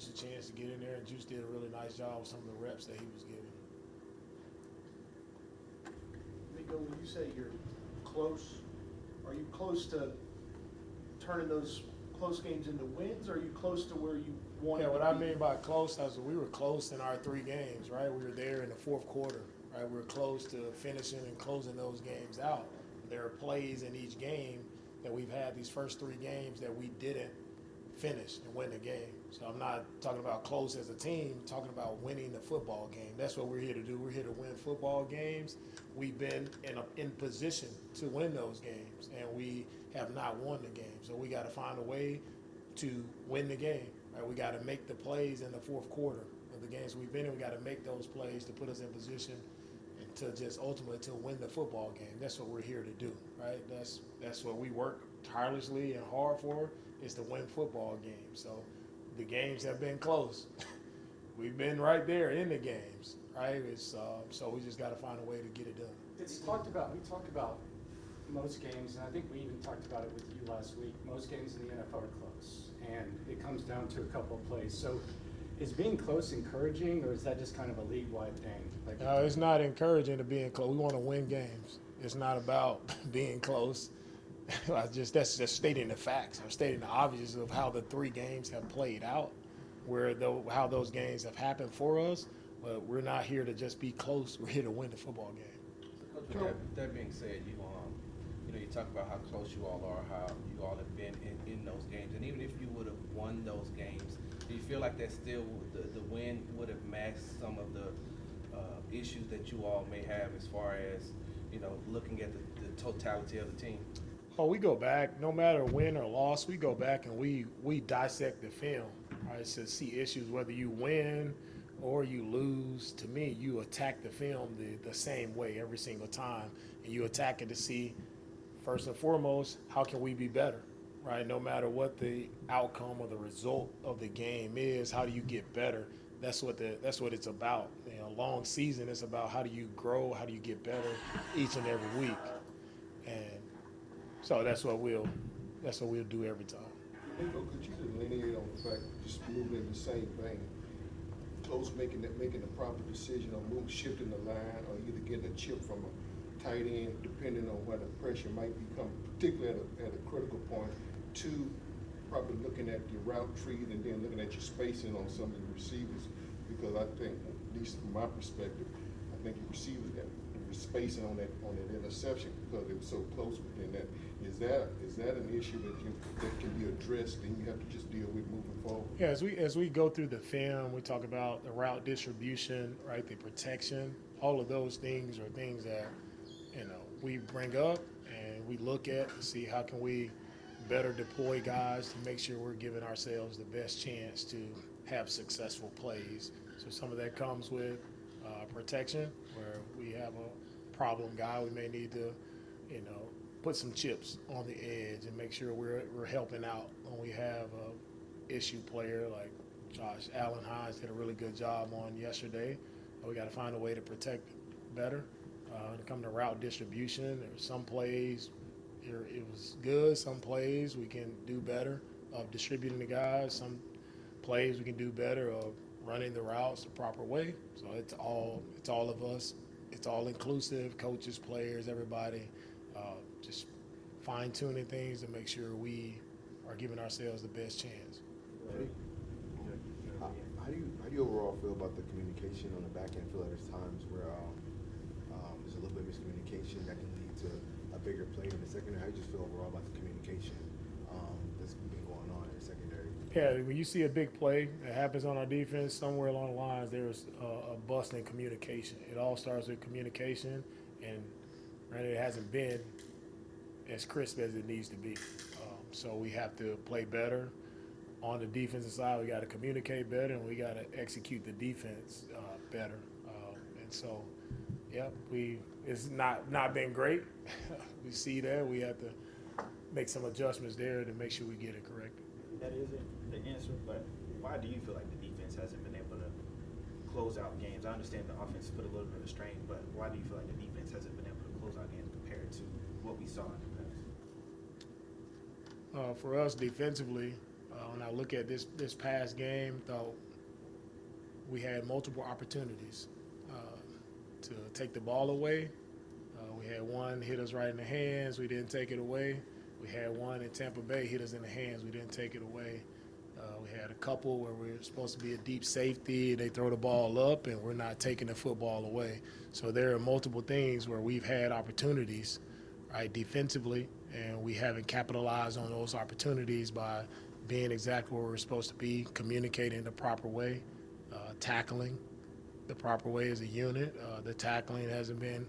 Juice a chance to get in there, and Juice did a really nice job with some of the reps that he was given. Miko, when you say you're close, are you close to turning those close games into wins, or are you close to where you want Yeah, to what be? I mean by close, is we were close in our 3 games, right? We were there in the fourth quarter, right? We were close to finishing and closing those games out. There are plays in each game that we've had these first 3 games that we didn't finish and win the game. So I'm not talking about close as a team, I'm talking about winning the football game. That's what we're here to do. We're here to win football games. We've been in position to win those games, and we have not won the game. So we got to find a way to win the game. Right? We got to make the plays in the fourth quarter of the games we've been in. We got to make those plays to put us in position and to just ultimately to win the football game. That's what we're here to do, right? That's what we work tirelessly and hard for, is to win football games. So the games have been close. We've been right there in the games, right? It's so we just got to find a way to get it done. We talked about most games, and I think we even talked about it with you last week. Most games in the NFL are close, and it comes down to a couple of plays. So is being close encouraging, or is that just kind of a league-wide thing? Like No, it's not encouraging to be close. We want to win games. It's not about being close. That's just stating the facts. I'm stating the obvious of how the 3 games have played out, how those games have happened for us. But we're not here to just be close. We're here to win the football game. Coach, with that being said, you talk about how close you all are, how you all have been in those games, and even if you would have won those games, do you feel like that still the win would have masked some of the issues that you all may have as far as looking at the totality of the team? Oh, we go back, no matter win or loss, we go back and we dissect the film, right, to see issues, whether you win or you lose. To me, you attack the film the same way every single time, and you attack it to see, first and foremost, how can we be better, right? No matter what the outcome or the result of the game is, how do you get better? That's what it's about. Long season is about how do you grow, how do you get better each and every week, and so that's what we'll do every time. Nico, could you delineate on the fact, just moving in the same vein, close making the proper decision on shifting the line, or either getting a chip from a tight end, depending on where the pressure might become, particularly at a critical point, to probably looking at your route trees and then looking at your spacing on some of the receivers, because I think, at least from my perspective, I think your receivers got the spacing on that interception because it was so close within that. Is that an issue that can be addressed and you have to just deal with moving forward? Yeah, as we go through the film, we talk about the route distribution, right, the protection. All of those things are things that we bring up and we look at to see how can we better deploy guys to make sure we're giving ourselves the best chance to have successful plays. So some of that comes with protection, where we have a problem guy, we may need to, put some chips on the edge and make sure we're helping out when we have a issue player like Josh Allen Hines did a really good job on yesterday. We got to find a way to protect better. When it comes to route distribution, there's some plays it was good. Some plays we can do better of distributing the guys. Some plays we can do better of running the routes the proper way. So it's all of us. It's all inclusive, coaches, players, everybody, just fine-tuning things to make sure we are giving ourselves the best chance. How do you overall feel about the communication on the back end? I feel like there's times where there's a little bit of miscommunication that can lead to a bigger play in the secondary. How do you just feel overall about the communication that's been going on in the secondary? Yeah, when you see a big play that happens on our defense, somewhere along the lines there's a bust in communication. It all starts with communication, and it hasn't been as crisp as it needs to be. So we have to play better. On the defensive side, we got to communicate better, and we got to execute the defense better. And so, it's not been great. We see that. We have to make some adjustments there to make sure we get it corrected. That isn't the answer, but why do you feel like the defense hasn't been able to close out games? I understand the offense put a little bit of strain, but why do you feel like the defense hasn't been able to close out games compared to what we saw in the past? For us defensively, When I look at this past game, though, we had multiple opportunities to take the ball away. We had one hit us right in the hands. We didn't take it away. We had one in Tampa Bay hit us in the hands. We didn't take it away. We had a couple where we were supposed to be a deep safety. They throw the ball up, and we're not taking the football away. So there are multiple things where we've had opportunities, right, defensively, and we haven't capitalized on those opportunities by being exactly where we're supposed to be, communicating the proper way, tackling the proper way as a unit. The tackling hasn't been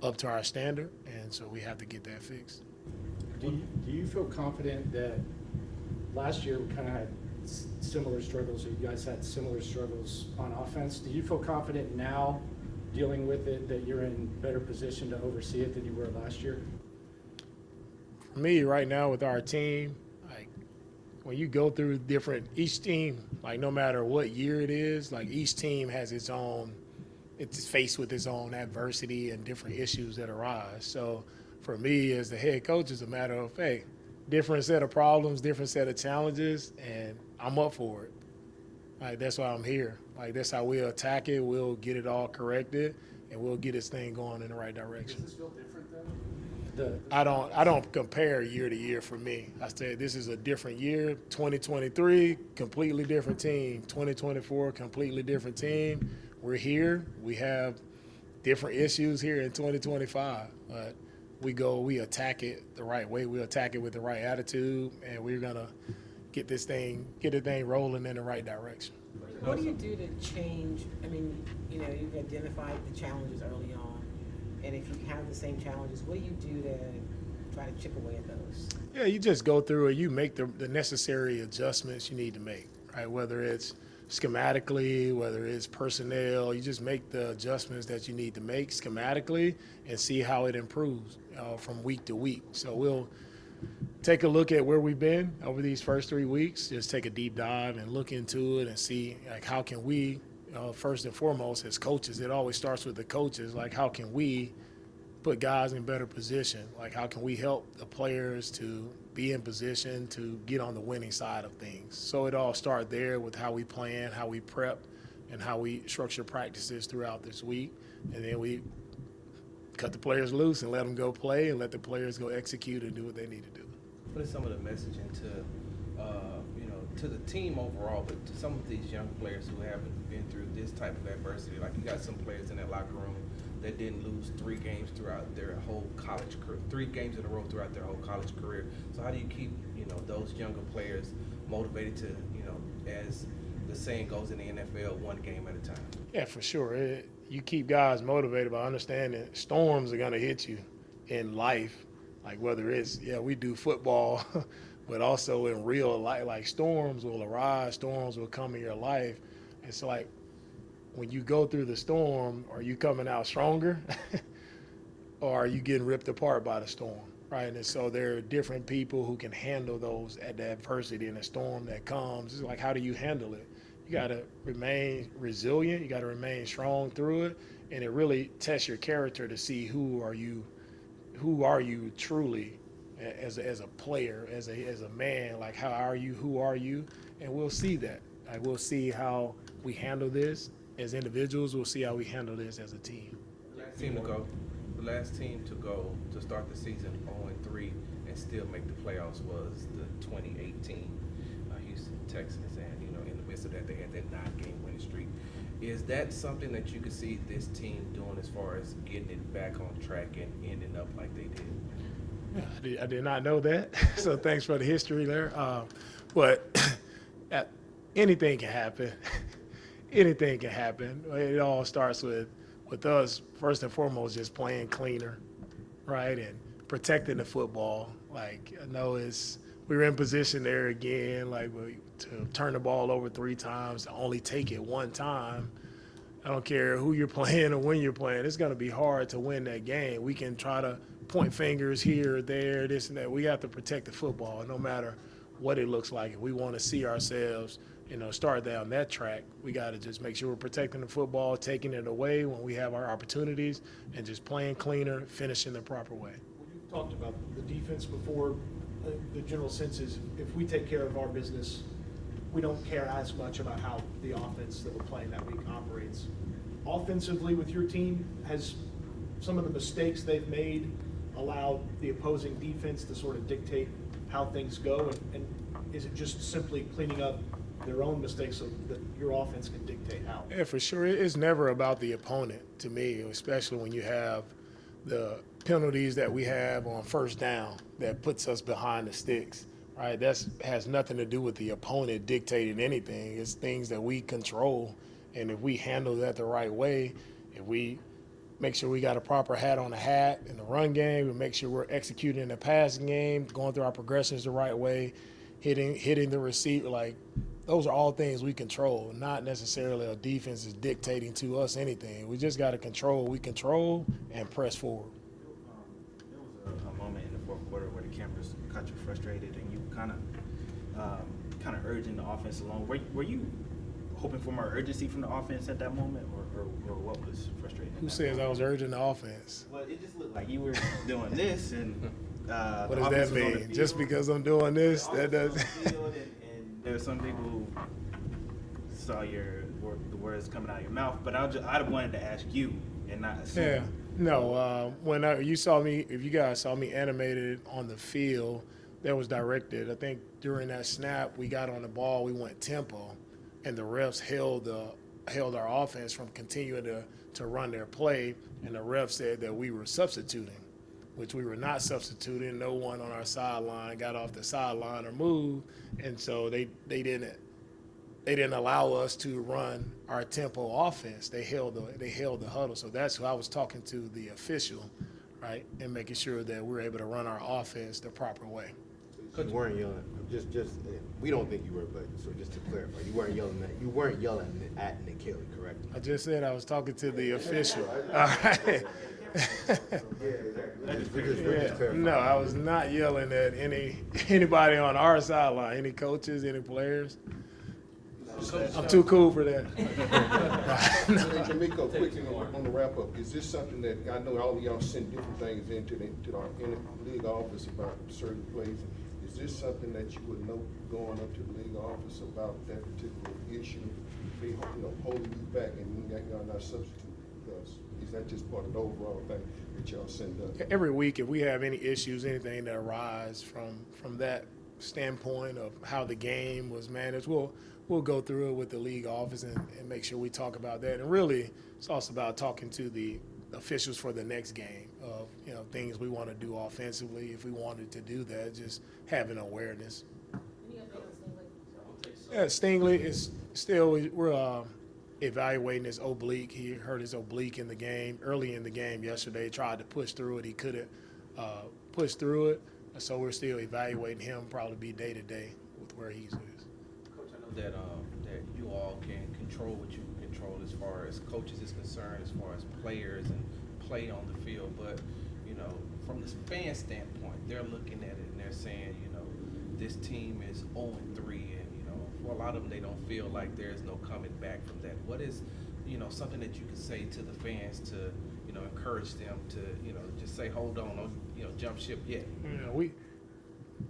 up to our standard, and so we have to get that fixed. Do you feel confident that last year we kind of had similar struggles, or you guys had similar struggles on offense? Do you feel confident now dealing with it that you're in better position to oversee it than you were last year? For me, right now with our team, like when you go through each team, like no matter what year it is, like each team has it's faced with its own adversity and different issues that arise. So for me as the head coach, it's a matter of, hey, different set of problems, different set of challenges, and I'm up for it. Like that's why I'm here. Like that's how we'll attack it. We'll get it all corrected, and we'll get this thing going in the right direction. Does this feel different then? I don't compare year to year for me. I said this is a different year. 2023, completely different team. 2024, completely different team. We're here. We have different issues here in 2025, but we attack it the right way. We attack it with the right attitude, and we're gonna get the thing rolling in the right direction. What do you do to change? I mean, you've identified the challenges early on, and if you have the same challenges, what do you do to try to chip away at those? Yeah, you just go through it. You make the necessary adjustments you need to make, right? Whether it's schematically, whether it's personnel, you just make the adjustments that you need to make schematically and see how it improves from week to week. So we'll take a look at where we've been over these first 3 weeks, just take a deep dive and look into it and see, like, how can we, first and foremost, as coaches, it always starts with the coaches, like, how can we put guys in better position? Like, how can we help the players to be in position to get on the winning side of things? So it all starts there with how we plan, how we prep, and how we structure practices throughout this week. And then we cut the players loose and let them go play and let the players go execute and do what they need to do. What is some of the messaging to the team overall, but to some of these young players who haven't been through this type of adversity? Like, you got some players in that locker room that didn't lose 3 games throughout their whole college career, 3 games in a row throughout their whole college career. So how do you keep, those younger players motivated to, as the saying goes in the NFL, 1 game at a time? Yeah, for sure. You keep guys motivated by understanding storms are going to hit you in life. Like whether it's, we do football, but also in real life, like storms will arise, storms will come in your life. It's like when you go through the storm, are you coming out stronger or are you getting ripped apart by the storm, right? And so there are different people who can handle the adversity and the storm that comes. It's like, how do you handle it? You got to remain resilient. You got to remain strong through it. And it really tests your character to see who are you truly as a player, as a man. Like, how are you? Who are you? And we'll see that. Like, we'll see how we handle this as individuals. We'll see how we handle this as a team. The last team to go to start the season 0-3 and still make the playoffs was the 2018 Houston Texans, and in the midst of that they had that 9-game winning streak. Is that something that you could see this team doing as far as getting it back on track and ending up like they did? Yeah, I did not know that. So thanks for the history there. But anything can happen. Anything can happen. It all starts with us, first and foremost, just playing cleaner, right, and protecting the football. Like, I know we were in position there again, like to turn the ball over 3 times, to only take it 1 time. I don't care who you're playing or when you're playing. It's going to be hard to win that game. We can try to point fingers here or there, this and that. We have to protect the football no matter what it looks like. If we want to see ourselves, start down that track, we got to just make sure we're protecting the football, taking it away when we have our opportunities, and just playing cleaner, finishing the proper way. You talked about the defense before. the general sense is if we take care of our business, we don't care as much about how the offense that we're playing that week operates. Offensively with your team, has some of the mistakes they've made allowed the opposing defense to sort of dictate how things go? And is it just simply cleaning up their own mistakes so that your offense can dictate how? Yeah, for sure. It's never about the opponent to me, especially when you have the penalties that we have on first down that puts us behind the sticks, right? That has nothing to do with the opponent dictating anything. It's things that we control, and if we handle that the right way, if we make sure we got a proper hat on the hat in the run game, we make sure we're executing the passing game, going through our progressions the right way, hitting the receiver, like those are all things we control, not necessarily a defense is dictating to us anything. We just got to control what we control and press forward. There was a moment in the fourth quarter where the cameras got you frustrated and you kind of urging the offense along. Were you hoping for more urgency from the offense at that moment, or what was frustrating? Who says I was urging the offense? Well, it just looked like you were doing this, and What does that mean? Just because I'm doing this, that doesn't. And there were some people who saw the words coming out of your mouth, but I wanted to ask you and not assume. Yeah. No, when you saw me, if you guys saw me animated on the field, that was directed. I think during that snap, we got on the ball, we went tempo, and the refs held our offense from continuing to run their play, and the refs said that we were substituting, which we were not substituting. No one on our sideline got off the sideline or moved, and so they didn't allow us to run our tempo offense. They held the huddle. So that's who I was talking to, the official, right, and making sure that we're able to run our offense the proper way. You weren't yelling. Just we don't think you were, but so just to clarify, you weren't yelling at Nick Haley, correct? I just said I was talking to the official. All right. No, I was not yelling at anybody on our sideline, any coaches, any players. I'm too cool for that. DeMeco, quickly on the wrap up, is this something that, I know all of y'all send different things into our league office about certain plays. Is this something that you would know going up to the league office about that particular issue? They, holding you back and y'all not substitute because is that just part of the overall thing that y'all send up? Every week, if we have any issues, anything that arise from that standpoint of how the game was managed, we'll go through it with the league office and make sure we talk about that. And really, it's also about talking to the officials for the next game of things we want to do offensively. If we wanted to do that, just having awareness. Yeah, Stingley is still, we're evaluating his oblique. He hurt his oblique in the game, early in the game yesterday, tried to push through it. He couldn't push through it. So we're still evaluating him, probably be day to day with where he's is. Coach, I know that you all can control what you can control as far as coaches is concerned, as far as players and play on the field. But, from the fan standpoint, they're looking at it and they're saying, this team is 0-3 and, for a lot of them, they don't feel like there's no coming back from that. What is, something that you can say to the fans to, encourage them to, just say, hold on, don't, jump ship yet?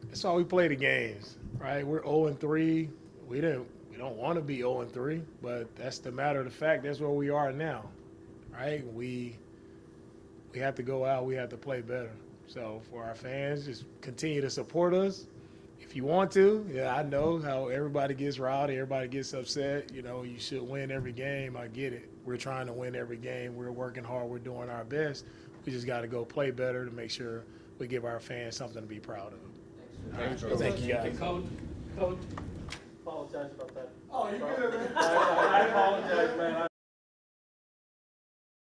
That's why we play the games, right? We're 0-3. We don't want to be 0-3, but that's the matter of the fact. That's where we are now, right? We have to go out. We have to play better. So for our fans, just continue to support us. If you want to, I know how everybody gets rowdy, everybody gets upset. You should win every game. I get it. We're trying to win every game. We're working hard. We're doing our best. We just got to go play better to make sure we give our fans something to be proud of. All right. Thank you, guys. Coach, apologize about that. Oh, you're good, man. I apologize, man.